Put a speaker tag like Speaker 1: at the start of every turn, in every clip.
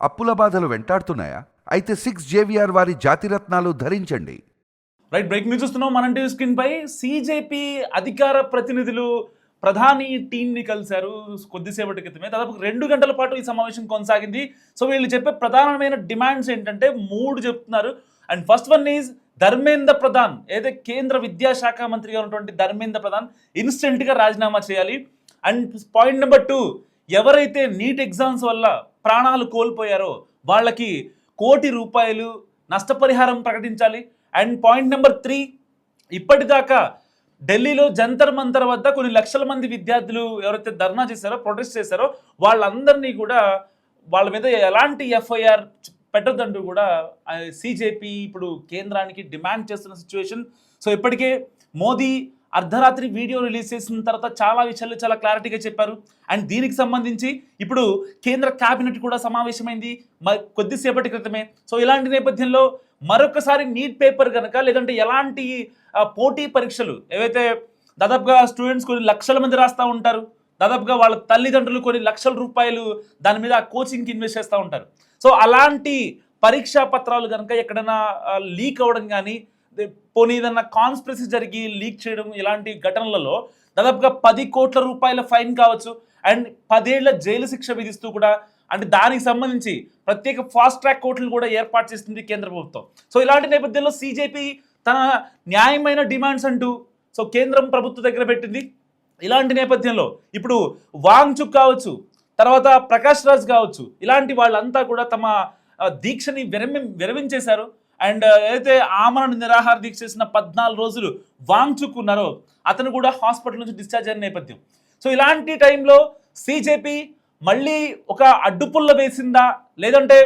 Speaker 1: అప్పుల బాధలు వెంటాడుతున్నాయా? అయితే 6 JVR వారి జాతిరత్నాలు ధరించండి.
Speaker 2: రైట్, బ్రేక్ న్యూస్ చూస్తున్నాం మనం టీవీ స్క్రీన్ పై. సీజేపీ అధికార ప్రతినిధులు ప్రధాని టీంని కలిశారు కొద్దిసేపటి క్రితమే. దాదాపు 2 గంటల పాటు ఈ సమావేశం కొనసాగింది. సో వీళ్ళు చెప్పే ప్రధానమైన డిమాండ్స్ ఏంటంటే 3 చెప్తున్నారు. And first one is Dharmendra Pradhan, ఏదైతే కేంద్ర విద్యాశాఖ మంత్రిగా ఉన్నటువంటి ధర్మేంద్ర ప్రధాన్ ఇన్స్టెంట్గా రాజీనామా చేయాలి. అండ్ పాయింట్ నెంబర్ 2, ఎవరైతే నీట్ ఎగ్జామ్స్ వల్ల ప్రాణాలు కోల్పోయారో వాళ్ళకి ₹1 కోటి నష్టపరిహారం ప్రకటించాలి. అండ్ పాయింట్ నెంబర్ 3, ఇప్పటిదాకా ఢిల్లీలో జంతర్ మంతర్ వద్ద కొన్ని లక్షల మంది విద్యార్థులు ఎవరైతే ధర్నా చేశారో, ప్రొటెస్ట్ చేశారో వాళ్ళందరినీ కూడా వాళ్ళ మీద ఎలాంటి FIR పెట్టొద్దంటూ కూడా సీజేపీ ఇప్పుడు కేంద్రానికి డిమాండ్ చేస్తున్న సిచ్యువేషన్. సో ఇప్పటికే మోదీ అర్ధరాత్రి వీడియో రిలీజ్ చేసిన తర్వాత చాలా విషయాలు చాలా క్లారిటీగా చెప్పారు. అండ్ దీనికి సంబంధించి ఇప్పుడు కేంద్ర క్యాబినెట్ కూడా సమావేశమైంది కొద్దిసేపటి క్రితమే. సో ఇలాంటి నేపథ్యంలో మరొకసారి నీట్ పేపర్ కనుక లేదంటే ఎలాంటి పోటీ పరీక్షలు ఏవైతే దాదాపుగా స్టూడెంట్స్ కొన్ని లక్షల మంది రాస్తూ ఉంటారు, దాదాపుగా వాళ్ళ తల్లిదండ్రులు కొన్ని లక్షల రూపాయలు దాని మీద కోచింగ్కి ఇన్వెస్ట్ చేస్తూ ఉంటారు. సో అలాంటి పరీక్షా పత్రాలు కనుక ఎక్కడైనా లీక్ అవ్వడం కానీ, పోనీ ఏదన్నా కాన్స్పిరసీ జరిగి లీక్ చేయడం, ఇలాంటి ఘటనలలో దాదాపుగా ₹10 కోట్ల ఫైన్ కావచ్చు అండ్ 10 ఏళ్ల జైలు శిక్ష విధిస్తూ కూడా, అంటే దానికి సంబంధించి ప్రత్యేక ఫాస్ట్ ట్రాక్ కోర్టులు కూడా ఏర్పాటు చేస్తుంది కేంద్ర ప్రభుత్వం. సో ఇలాంటి నేపథ్యంలో సీజేపీ తన న్యాయమైన డిమాండ్స్ అంటూ సో కేంద్రం ప్రభుత్వం దగ్గర పెట్టింది. ఇలాంటి నేపథ్యంలో ఇప్పుడు వాంగ్చుక్ కావచ్చు, తర్వాత ప్రకాష్ రాజ్ కావచ్చు, ఇలాంటి వాళ్ళంతా కూడా తమ దీక్షని విరమించేశారు. అండ్ ఏదైతే ఆమరణ నిరాహార దీక్ష చేసిన 14 రోజులు వాంగ్చుక్ ఉన్నారో అతను కూడా హాస్పిటల్ నుంచి డిశ్చార్జ్ అయిన నేపథ్యం. సో ఇలాంటి టైంలో సీజేపీ మళ్ళీ ఒక అడ్డుపుల్ల వేసిందా, లేదంటే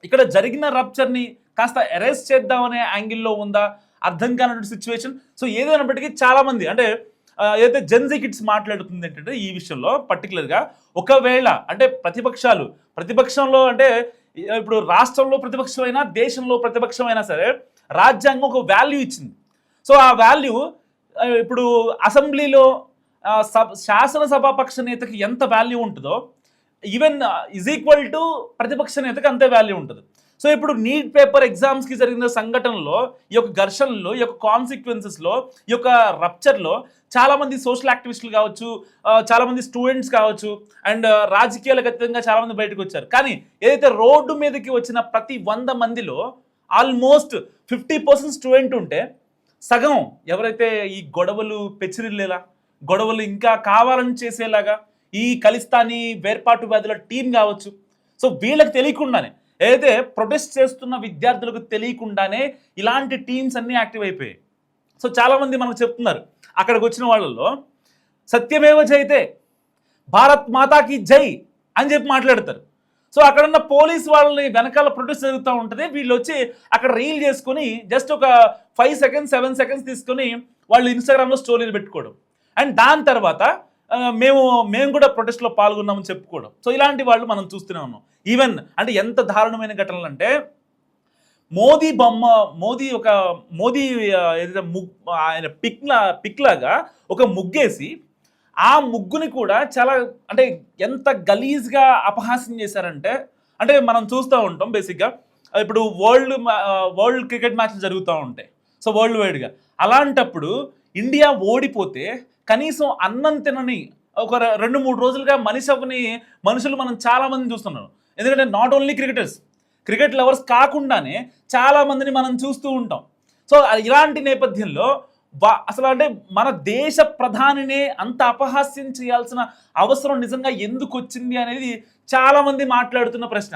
Speaker 2: ఇక్కడ జరిగిన రప్చర్ని కాస్త ఎరేస్ చేద్దామనే యాంగిల్లో ఉందా, అర్థం కానటువంటి సిచ్యువేషన్. సో ఏదైనప్పటికీ చాలామంది అంటే ఏదైతే జెన్జీ కిడ్స్ మాట్లాడుతుంది ఏంటంటే ఈ విషయంలో పర్టికులర్గా, ఒకవేళ అంటే ప్రతిపక్షంలో అంటే ఇప్పుడు రాష్ట్రంలో ప్రతిపక్షమైనా దేశంలో ప్రతిపక్షమైనా సరే రాజ్యాంగం ఒక వాల్యూ ఇచ్చింది. సో ఆ వాల్యూ ఇప్పుడు అసెంబ్లీలో శాసనసభాపక్ష నేతకి ఎంత వాల్యూ ఉంటుందో ఈవెన్ ఈక్వల్ టు ప్రతిపక్ష నేతకి అంతే వాల్యూ ఉంటుంది. సో ఇప్పుడు నీట్ పేపర్ ఎగ్జామ్స్కి జరిగిన సంఘటనలో, ఈ యొక్క ఘర్షణలో, ఈ యొక్క కాన్సిక్వెన్సెస్లో, ఈ యొక్క రప్చర్లో చాలామంది సోషల్ యాక్టివిస్టులు కావచ్చు, చాలామంది స్టూడెంట్స్ కావచ్చు, అండ్ రాజకీయాలకు అతీతంగా చాలామంది బయటకు వచ్చారు. కానీ ఏదైతే రోడ్డు మీదకి వచ్చిన ప్రతి 100 మందిలో ఆల్మోస్ట్ 50% స్టూడెంట్ ఉంటే, సగం ఎవరైతే ఈ గొడవలు పెచ్చిరిల్లేలా, గొడవలు ఇంకా కావాలని చేసేలాగా ఈ ఖలిస్తానీ వేర్పాటు వ్యాధుల టీం కావచ్చు, సో వీళ్ళకి తెలియకుండానే, ఏదైతే ప్రొటెస్ట్ చేస్తున్న విద్యార్థులకు తెలియకుండానే ఇలాంటి టీమ్స్ అన్నీ యాక్టివ్ అయిపోయాయి. సో చాలామంది మనకు చెప్తున్నారు అక్కడికి వచ్చిన వాళ్ళల్లో సత్యమేవ జయతే, భారత్ మాతాకి జై అని చెప్పి మాట్లాడతారు. సో అక్కడున్న పోలీస్ వాళ్ళని వెనకాల ప్రొటెస్ట్ జరుగుతూ ఉంటుంది, వీళ్ళు వచ్చి అక్కడ రీల్ చేసుకొని జస్ట్ ఒక 5 సెకండ్స్ 7 సెకండ్స్ తీసుకొని వాళ్ళు ఇన్స్టాగ్రామ్లో స్టోరీలు పెట్టుకోవడం, అండ్ దాని తర్వాత మేము కూడా ప్రొటెస్ట్లో పాల్గొన్నామని చెప్పుకోవడం. సో ఇలాంటి వాళ్ళు మనం చూస్తూనే ఉన్నాం. ఈవెన్ అంటే ఎంత దారుణమైన ఘటనలు అంటే మోదీ ఏదైతే ఆయన పిక్ లాగా ఒక ముగ్గేసి ఆ ముగ్గుని కూడా చాలా అంటే ఎంత గలీజ్గా అపహాస్యం చేశారంటే, అంటే మనం చూస్తూ ఉంటాం బేసిక్గా ఇప్పుడు వరల్డ్ క్రికెట్ మ్యాచ్లు జరుగుతూ ఉంటాయి, సో వరల్డ్ వైడ్గా. అలాంటప్పుడు ఇండియా ఓడిపోతే కనీసం అన్నం తినని ఒక 2-3 రోజులుగా మనుషులు మనం చాలామంది చూస్తున్నాం. ఎందుకంటే నాట్ ఓన్లీ క్రికెట్ లవర్స్ కాకుండానే చాలామందిని మనం చూస్తూ ఉంటాం. సో ఇలాంటి నేపథ్యంలో అసలు అంటే మన దేశ ప్రధానినే అంత అపహాస్యం చేయాల్సిన అవసరం నిజంగా ఎందుకు వచ్చింది అనేది చాలామంది మాట్లాడుతున్న ప్రశ్న.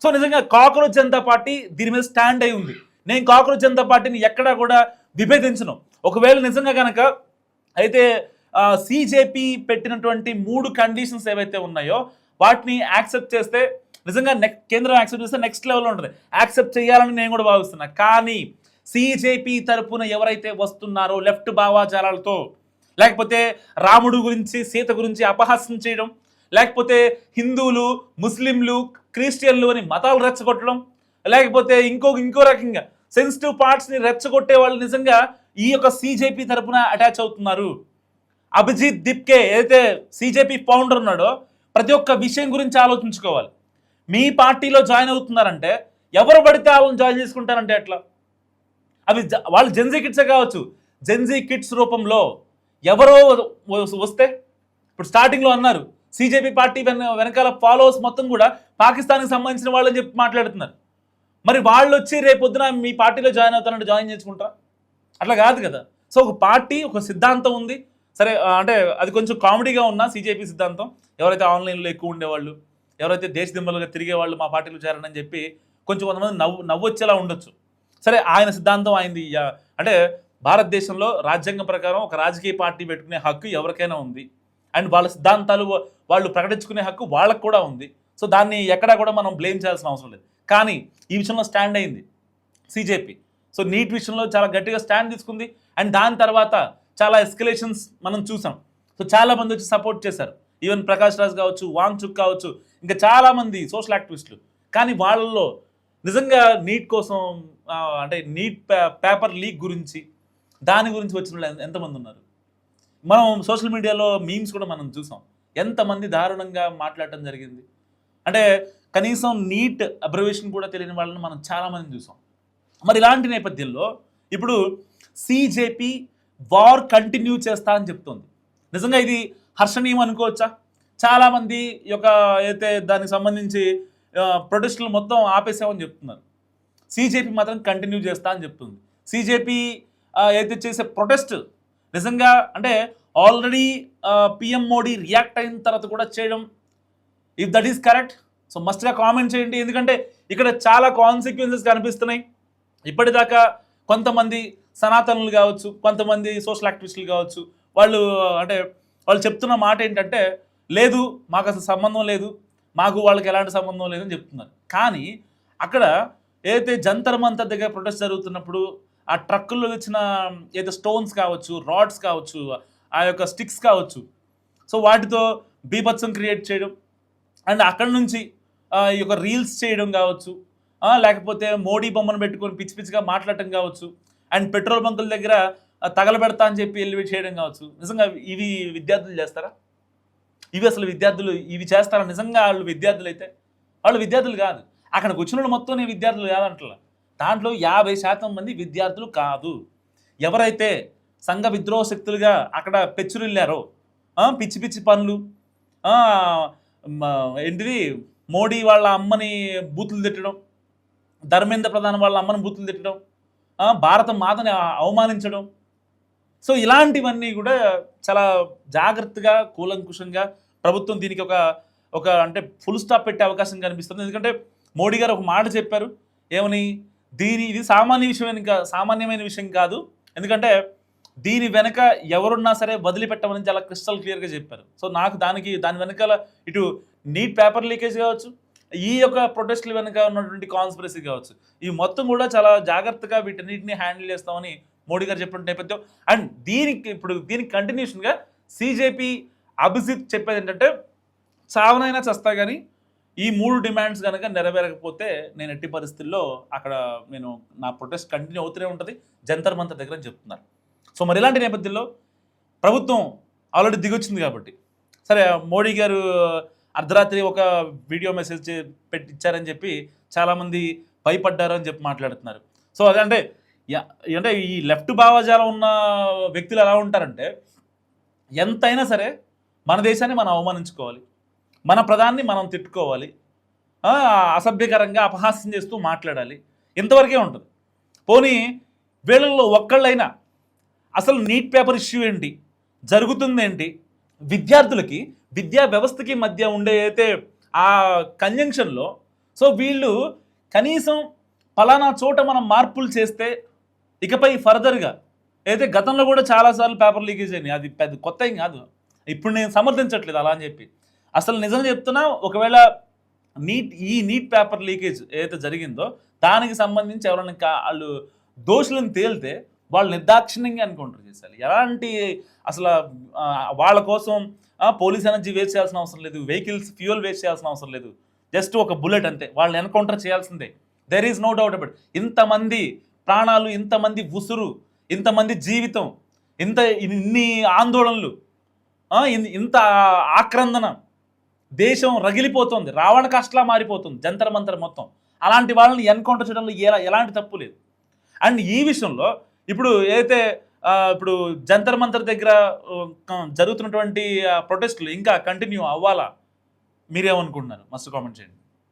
Speaker 2: సో నిజంగా కాక్రోచ్ జనతా పార్టీ దీని మీద స్టాండ్ అయి ఉంది. నేను కాక్రోచ్ జనతా పార్టీని ఎక్కడా కూడా విభేదించను. ఒకవేళ నిజంగా కనుక అయితే సీజేపీ పెట్టినటువంటి 3 కండిషన్స్ ఏవైతే ఉన్నాయో వాటిని యాక్సెప్ట్ చేస్తే, నిజంగా కేంద్రం యాక్సెప్ట్ చేస్తే నెక్స్ట్ లెవెల్లో ఉంటుంది. యాక్సెప్ట్ చేయాలని నేను కూడా భావిస్తున్నా. కానీ సీజేపీ తరపున ఎవరైతే వస్తున్నారో లెఫ్ట్ భావాజాలాలతో, లేకపోతే రాముడు గురించి సీత గురించి అపహాస్యం చేయడం, లేకపోతే హిందువులు ముస్లింలు క్రిస్టియన్లు అని మతాలు రెచ్చగొట్టడం, లేకపోతే ఇంకో రకంగా సెన్సిటివ్ పార్ట్స్ని రెచ్చగొట్టే వాళ్ళు నిజంగా ఈ యొక్క సీజేపీ తరపున అటాచ్ అవుతున్నారు. అభిజిత్ దిప్కే ఏదైతే సీజేపీ ఫౌండర్ ఉన్నాడో ప్రతి ఒక్క విషయం గురించి ఆలోచించుకోవాలి. మీ పార్టీలో జాయిన్ అవుతున్నారంటే ఎవరు పడితే వాళ్ళని జాయిన్ చేసుకుంటారంటే ఎట్లా? అవి వాళ్ళు జెన్జీ కిడ్సే కావచ్చు. జెన్జీ కిడ్స్ రూపంలో ఎవరో వస్తే, ఇప్పుడు స్టార్టింగ్లో అన్నారు సిజేపీ పార్టీ వెనకాల ఫాలోవర్స్ మొత్తం కూడా పాకిస్తాన్కి సంబంధించిన వాళ్ళని చెప్పి మాట్లాడుతున్నారు. మరి వాళ్ళు వచ్చి రేపొద్దున మీ పార్టీలో జాయిన్ అవుతారంటే జాయిన్ చేసుకుంటారా? అట్లా కాదు కదా. సో ఒక పార్టీ, ఒక సిద్ధాంతం ఉంది. సరే, అంటే అది కొంచెం కామెడీగా ఉన్న సిజేపీ సిద్ధాంతం, ఎవరైతే ఆన్లైన్లో ఎక్కువ ఉండేవాళ్ళు, ఎవరైతే దేశదిమ్మలుగా తిరిగేవాళ్ళు మా పార్టీలో చేరనని చెప్పి కొంచెం కొంతమంది నవ్వొచ్చేలా ఉండొచ్చు. సరే, ఆయన సిద్ధాంతం అయింది. అంటే భారతదేశంలో రాజ్యాంగం ప్రకారం ఒక రాజకీయ పార్టీ పెట్టుకునే హక్కు ఎవరికైనా ఉంది. అండ్ వాళ్ళ సిద్ధాంతాలు వాళ్ళు ప్రకటించుకునే హక్కు వాళ్ళకు కూడా ఉంది. సో దాన్ని ఎక్కడా కూడా మనం బ్లేమ్ చేయాల్సిన అవసరం లేదు. కానీ ఈ విషయంలో స్టాండ్ అయింది సిజేపీ. సో నీట్ విషయంలో చాలా గట్టిగా స్టాండ్ తీసుకుంది. అండ్ దాని తర్వాత చాలా ఎస్కలేషన్స్ మనం చూసాం. సో చాలామంది వచ్చి సపోర్ట్ చేశారు. ఈవెన్ ప్రకాష్ రాజ్ కావచ్చు, వాంగ్చుక్ కావచ్చు, ఇంకా చాలామంది సోషల్ యాక్టివిస్టులు. కానీ వాళ్ళల్లో నిజంగా నీట్ కోసం, అంటే నీట్ పేపర్ లీక్ గురించి, దాని గురించి వచ్చిన వాళ్ళు ఎంతమంది ఉన్నారు? మనం సోషల్ మీడియాలో మీమ్స్ కూడా మనం చూసాం. ఎంతమంది దారుణంగా మాట్లాడటం జరిగింది. అంటే కనీసం నీట్ అబ్రివేషన్ కూడా తెలియని వాళ్ళని మనం చాలామంది చూసాం. మరి ఇలాంటి నేపథ్యంలో ఇప్పుడు సిజేపీ వార్ కంటిన్యూ చేస్తా అని చెప్తుంది. నిజంగా ఇది హర్షణీయం అనుకోవచ్చా? చాలామంది యొక్క అయితే దానికి సంబంధించి ప్రొటెస్టులు మొత్తం ఆపేసామని చెప్తున్నారు. సిజేపీ మాత్రం కంటిన్యూ చేస్తా అని చెప్తుంది. సిజేపీ అయితే చేసే ప్రొటెస్ట్ నిజంగా అంటే ఆల్రెడీ పిఎం మోడీ రియాక్ట్ అయిన తర్వాత కూడా చేయడం, if that is correct, so మస్ట్గా కామెంట్ చేయండి. ఎందుకంటే ఇక్కడ చాలా కాన్సిక్వెన్సెస్ కనిపిస్తున్నాయి. ఇప్పటిదాకా కొంతమంది సనాతనులు కావచ్చు, కొంతమంది సోషల్ యాక్టివిస్టులు కావచ్చు, వాళ్ళు చెప్తున్న మాట ఏంటంటే, లేదు మాకు అసలు సంబంధం లేదు, మాకు వాళ్ళకి ఎలాంటి సంబంధం లేదని చెప్తున్నారు. కానీ అక్కడ ఏదైతే జంతర్ మంతర్ దగ్గర ప్రొటెస్ట్ జరుగుతున్నప్పుడు ఆ ట్రక్కుల్లో వచ్చిన ఏదైతే స్టోన్స్ కావచ్చు, రాడ్స్ కావచ్చు, ఆ యొక్క స్టిక్స్ కావచ్చు, సో వాటితో బీభత్సం క్రియేట్ చేయడం, అండ్ అక్కడ నుంచి ఈ యొక్క రీల్స్ చేయడం కావచ్చు, లేకపోతే మోడీ బొమ్మను పెట్టుకొని పిచ్చి పిచ్చిగా మాట్లాడటం కావచ్చు, అండ్ పెట్రోల్ బంకుల దగ్గర తగలబెడతా అని చెప్పి వెళ్ళి చేయడం కావచ్చు. నిజంగా ఇవి విద్యార్థులు చేస్తారా? ఇవి అసలు విద్యార్థులు ఇవి చేస్తారా? నిజంగా వాళ్ళు విద్యార్థులు అయితే వాళ్ళు విద్యార్థులు కాదు. అక్కడికి వచ్చిన వాళ్ళు మొత్తం విద్యార్థులు కాదంటలా. దాంట్లో 50% మంది విద్యార్థులు కాదు. ఎవరైతే సంఘ విద్రోహ శక్తులుగా అక్కడ పెచ్చురిల్లారో, పిచ్చి పిచ్చి పనులు, ఏంటిది మోడీ వాళ్ళ అమ్మని బూతులు తిట్టడం, ధర్మేంద్ర ప్రధాన్ వాళ్ళ అమ్మని బూతులు తిట్టడం, భారత మాతని అవమానించడం, సో ఇలాంటివన్నీ కూడా చాలా జాగ్రత్తగా కూలంకుషంగా ప్రభుత్వం దీనికి ఒక అంటే ఫుల్ స్టాప్ పెట్టే అవకాశం కనిపిస్తుంది. ఎందుకంటే మోడీ గారు ఒక మాట చెప్పారు, ఏమని, ఇది సామాన్యమైన విషయం కాదు, ఎందుకంటే దీని వెనక ఎవరున్నా సరే వదిలిపెట్టమని చాలా క్రిస్టల్ క్లియర్గా చెప్పారు. సో నాకు దాని వెనకాల ఇటు నీట్ పేపర్ లీకేజ్ కావచ్చు, ఈ యొక్క ప్రొటెస్టుల వెనుక ఉన్నటువంటి కాన్స్పిరసీ కావచ్చు, ఈ మొత్తం కూడా చాలా జాగ్రత్తగా వీటన్నిటిని హ్యాండిల్ చేస్తామని మోడీ గారు చెప్పిన నేపథ్యం. అండ్ దీనికి కంటిన్యూషన్గా సిజేపీ అభిజిత్ చెప్పేది ఏంటంటే, చావనైనా చస్తా కానీ ఈ 3 డిమాండ్స్ కనుక నెరవేరకపోతే నేను ఎట్టి పరిస్థితుల్లో అక్కడ నా ప్రొటెస్ట్ కంటిన్యూ అవుతూనే ఉంటుంది జంతర్ మంతర్ దగ్గర అని చెప్తున్నారు. సో మరి ఇలాంటి నేపథ్యంలో ప్రభుత్వం ఆల్రెడీ దిగొచ్చింది కాబట్టి, సరే మోడీ గారు అర్ధరాత్రి ఒక వీడియో మెసేజ్ ఇచ్చారని చెప్పి చాలామంది భయపడ్డారు అని చెప్పి మాట్లాడుతున్నారు. సో అదంటే ఈ లెఫ్ట్ భావజాలం ఉన్న వ్యక్తులు ఎలా ఉంటారంటే, ఎంతైనా సరే మన దేశాన్ని మనం అవమానించుకోవాలి, మన ప్రధాన్ని మనం తిట్టుకోవాలి, అసభ్యకరంగా అపహాస్యం చేస్తూ మాట్లాడాలి, ఇంతవరకే ఉంటుంది. పోనీ వీళ్ళల్లో ఒక్కళ్ళైనా అసలు నీట్ పేపర్ ఇష్యూ ఏంటి, జరుగుతుంది ఏంటి, విద్యార్థులకి విద్యా వ్యవస్థకి మధ్య ఉండే అయితే ఆ కంజంక్షన్లో, సో వీళ్ళు కనీసం పలానా చోట మనం మార్పులు చేస్తే ఇకపై ఫర్దర్గా అయితే గతంలో కూడా చాలాసార్లు పేపర్ లీకేజ్ అయినాయి, అది పెద్ద కొత్త ఏం కాదు. ఇప్పుడు నేను సమర్థించట్లేదు అలా అని చెప్పి, అసలు నిజం చెప్తున్నా, ఒకవేళ నీట్ పేపర్ లీకేజ్ ఏదైతే జరిగిందో దానికి సంబంధించి ఎవరైనా వాళ్ళు దోషులను తేలితే వాళ్ళు నిర్దాక్షిణ్యంగా ఎన్కౌంటర్ చేశారు. ఎలాంటి అసలు వాళ్ళ కోసం పోలీస్ ఎనర్జీ వేస్ట్ చేయాల్సిన అవసరం లేదు, వెహికల్స్ ఫ్యూయల్ వేస్ట్ చేయాల్సిన అవసరం లేదు, జస్ట్ ఒక బుల్లెట్ అంతే, వాళ్ళని ఎన్కౌంటర్ చేయాల్సిందే. There is no doubt about. ఇంతమంది ప్రాణాలు, ఇంతమంది ఉసురు, ఇంతమంది జీవితం, ఇన్ని ఆందోళనలు, ఇంత ఆక్రందన, దేశం రగిలిపోతుంది, రావణ కాష్టలా మారిపోతుంది జంతర్ మంతర్ మొత్తం. అలాంటి వాళ్ళని ఎన్కౌంటర్ చేయడంలో ఎలాంటి తప్పు లేదు. అండ్ ఈ విషయంలో ఇప్పుడు ఏదైతే ఇప్పుడు జంతర్ మంతర్ దగ్గర జరుగుతున్నటువంటి ప్రొటెస్టులు ఇంకా కంటిన్యూ అవ్వాలా, మీరేమనుకుంటున్నారు? మస్తు కామెంట్ చేయండి.